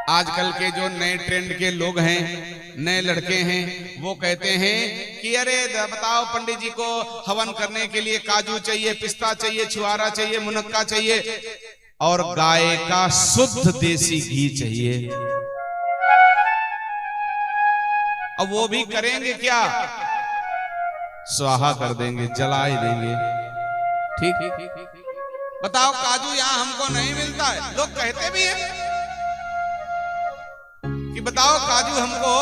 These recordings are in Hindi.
आजकल के जो नए ट्रेंड के लोग हैं, नए लड़के हैं, वो कहते हैं कि अरे बताओ पंडित जी को हवन करने के लिए काजू चाहिए, पिस्ता चाहिए, छुआरा चाहिए, मुनक्का चाहिए और गाय का शुद्ध देसी घी चाहिए। अब वो भी करेंगे क्या? स्वाहा कर देंगे, जला ही देंगे। ठीक, बताओ काजू यहां हमको नहीं मिलता है, लोग कहते भी हैं कि बताओ काजू हमको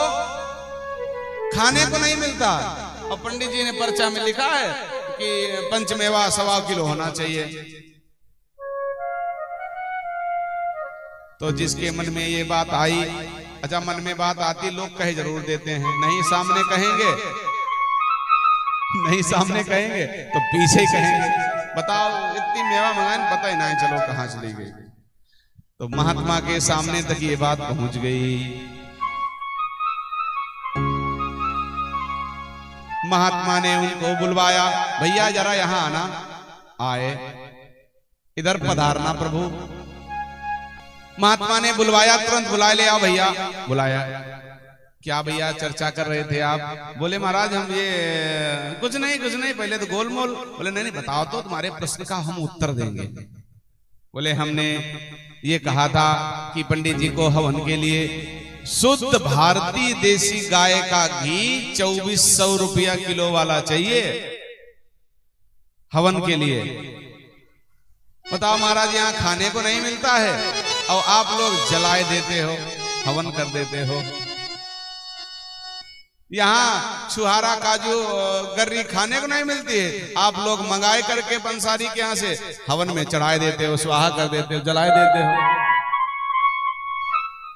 खाने को नहीं मिलता, और पंडित जी ने पर्चा में लिखा है कि पंचमेवा 1.25 किलो होना चाहिए। तो जिसके मन में ये बात आई, अच्छा मन में बात आती, लोग कहे जरूर देते हैं, नहीं सामने कहेंगे, नहीं सामने कहेंगे तो पीछे ही कहेंगे। बताओ इतनी मेवा मंगाए, पता ही नहीं चलो कहां चली गई। तो महात्मा के सामने तक ये बात पहुंच गई। महात्मा ने उनको बुलवाया, भैया जरा यहां आना। आए, इधर पधारना प्रभु। महात्मा ने बुलवाया, तुरंत बुला ले आओ भैया। बुलाया, क्या भैया चर्चा कर रहे थे आप? बोले महाराज हम ये कुछ नहीं पहले तो गोलमोल। बोले नहीं बताओ तो तुम्हारे प्रश्न का हम उत्तर देंगे। बोले हमने ये कहा था कि पंडित जी को हवन के लिए शुद्ध भारतीय देसी गाय का घी 2400 रुपया किलो वाला चाहिए हवन के लिए। बताओ महाराज यहाँ खाने को नहीं मिलता है और आप लोग जलाए देते हो, हवन कर देते हो। यहाँ छुहारा काजू गर्री खाने को नहीं मिलती है, आप लोग मंगाए करके पंसारी के यहाँ से हवन में चढ़ाए देते हो, स्वाहा कर देते हो, जलाए देते हो।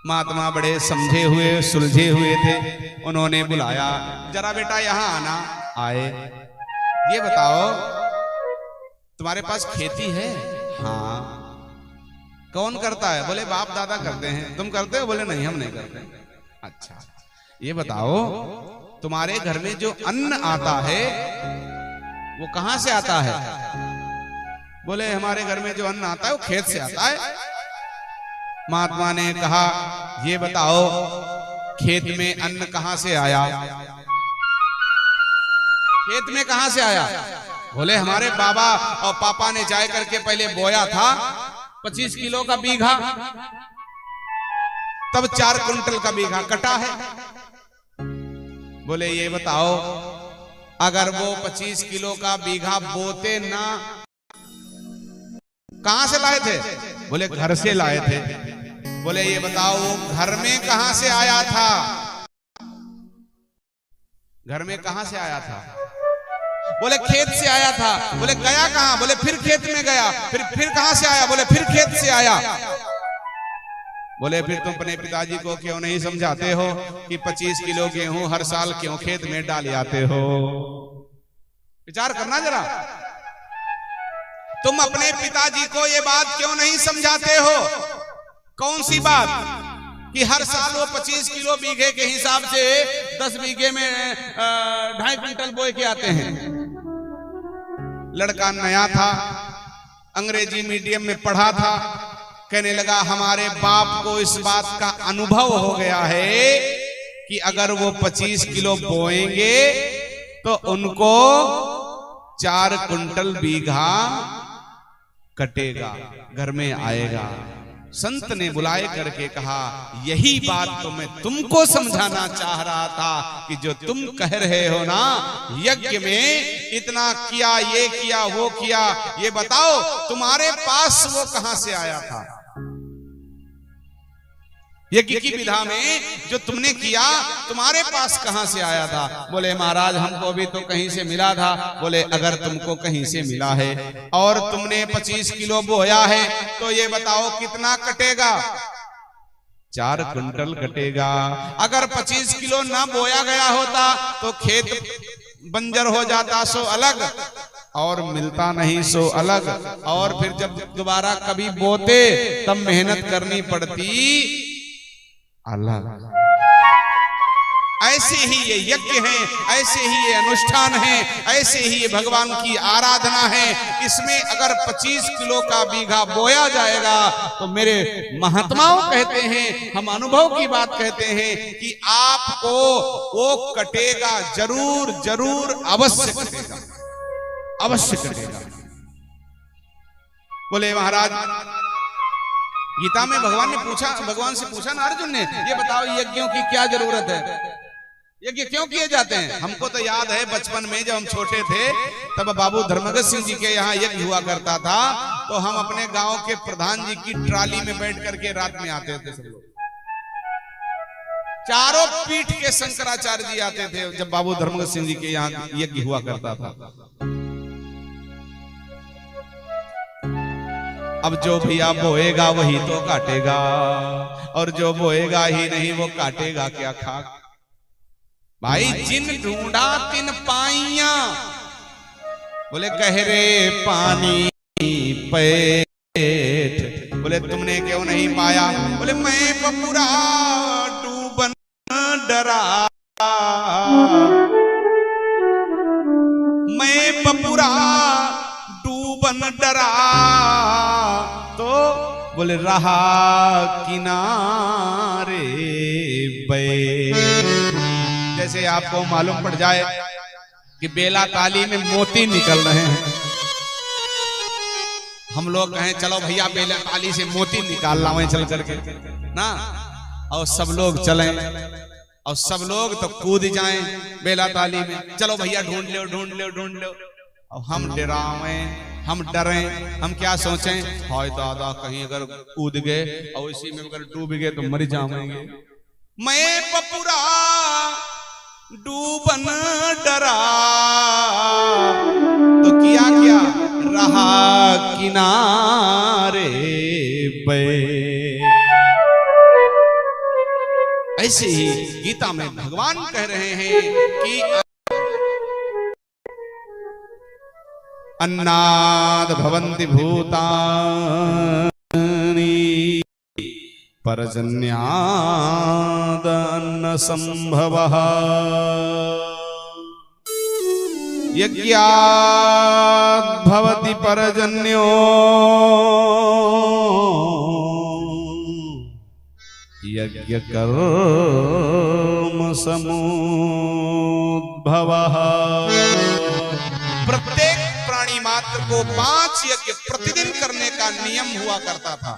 महात्मा बड़े समझे हुए, सुलझे हुए थे। उन्होंने बुलाया, जरा बेटा यहाँ आना। आए, ये बताओ तुम्हारे पास खेती है? हाँ। कौन करता है? बोले बाप दादा करते हैं। तुम करते हो? बोले नहीं हम नहीं करते। अच्छा, ये बताओ तुम्हारे घर में जो अन्न आता है वो कहां से आता है? बोले हमारे घर में जो अन्न आता है वो खेत से आता है। महात्मा ने कहा ये बताओ खेत में अन्न कहां से आया? खेत में कहां से आया? बोले हमारे बाबा और पापा ने जाए करके पहले बोया था 25 किलो का बीघा, तब 4 कुंटल का बीघा कटा है। बोले ये बताओ अगर वो 25 किलो का बीघा बोते ना, कहां से लाए थे? बोले घर से लाए थे। बोले ये बताओ वो घर में कहां से आया था? घर में कहां से आया था? बोले खेत से आया था। बोले गया कहां? बोले फिर खेत में गया। फिर कहां से आया? बोले फिर खेत से आया। बोले फिर तुम अपने पिताजी को क्यों नहीं समझाते हो कि 25 किलो गेहूं हर साल क्यों खेत में डाल आते हो? विचार करना जरा, तुम अपने पिताजी को ये बात क्यों नहीं समझाते हो? कौन सी बात कि हर साल वो 25 किलो बीघे के हिसाब से 10 बीघे में 2.5 क्विंटल बोए के आते हैं। लड़का नया था, अंग्रेजी मीडियम में पढ़ा था, कहने लगा हमारे बाप को इस बात का अनुभव हो गया है कि अगर वो 25 किलो बोएंगे तो उनको 4 कुंटल बीघा कटेगा, घर में आएगा। संत ने बुलाए करके कहा यही बात तो मैं तुमको समझाना चाह रहा था कि जो तुम कह रहे हो ना यज्ञ में इतना किया, ये किया, वो किया, ये बताओ तुम्हारे पास वो कहां से आया था? यज्ञ की विधा में जो तुमने किया तुम्हारे पास कहां से आया था? बोले महाराज हमको भी तो कहीं से मिला था। बोले अगर तुमको कहीं से मिला है और तुमने 25 किलो बोया है तो ये बताओ कितना कटेगा? 4 कुंटल कटेगा। अगर 25 किलो ना बोया गया होता तो खेत बंजर हो जाता सो अलग, और मिलता नहीं सो अलग, और फिर जब दोबारा कभी बोते तब मेहनत करनी पड़ती अलग। ऐसे ही ये यज्ञ हैं, ऐसे ही ये अनुष्ठान हैं, ऐसे ही ये भगवान की आराधना है। इसमें अगर 25 किलो का बीघा बोया जाएगा तो मेरे महात्माओं कहते हैं, हम अनुभव की बात कहते हैं कि आपको वो कटेगा, जरूर जरूर अवश्य कटेगा, अवश्य कटेगा। बोले महाराज, गीता में भगवान से पूछा ना अर्जुन ने, ये बताओ यज्ञों की क्या जरूरत है, यज्ञ क्यों किए जाते हैं? हमको तो याद है बचपन में जब हम छोटे थे तब बाबू धर्मगत सिंह जी के यहाँ यज्ञ हुआ करता था, तो हम अपने गांव के प्रधान जी की ट्राली में बैठ करके रात में आते थे सब लोग। चारों पीठ के शंकराचार्य जी आते थे जब बाबू धर्मगत सिंह जी के यहाँ यज्ञ हुआ करता था। अब जो भैया बोएगा वही तो काटेगा, और जो बोएगा ही नहीं वो काटेगा क्या खाक। भाई जिन ढूंढा तिन पाइया, बोले गहरे पानी पेट, बोले तुमने क्यों नहीं पाया? बोले मैं बपुरा डूबन डरा, मैं बपुरा डूबन डरा, तो बोले रहा किनारे पे। जैसे आपको मालूम पड़ जाए कि बेला ताली में मोती निकल रहे हैं, हम लोग कहें चलो भैया बेला ताली से मोती निकाल लाओ चल करके ना, और सब लोग चलें और सब लोग तो कूद जाएं बेला ताली में, चलो भैया ढूंढ लो ढूंढ लो ढूंढ लो। और हम डरावें, हम डरें, हम क्या सोचें, हाय दादा कहीं अगर कूद गए और इसी में अगर डूब गए तो मर जाएंगे। मैं बपुरा डूबन डरा, तो किया क्या? रहा किनारे पे। ऐसे ही गीता में भगवान कह रहे हैं कि अन्नाद भवन्ति भूतानि परजन्याद अन्न संभवः, यज्ञात् भवति परजन्यो यज्ञ कर्म समुद्भवः। प्रत्येक प्राणी मात्र को 5 यज्ञ प्रतिदिन करने का नियम हुआ करता था।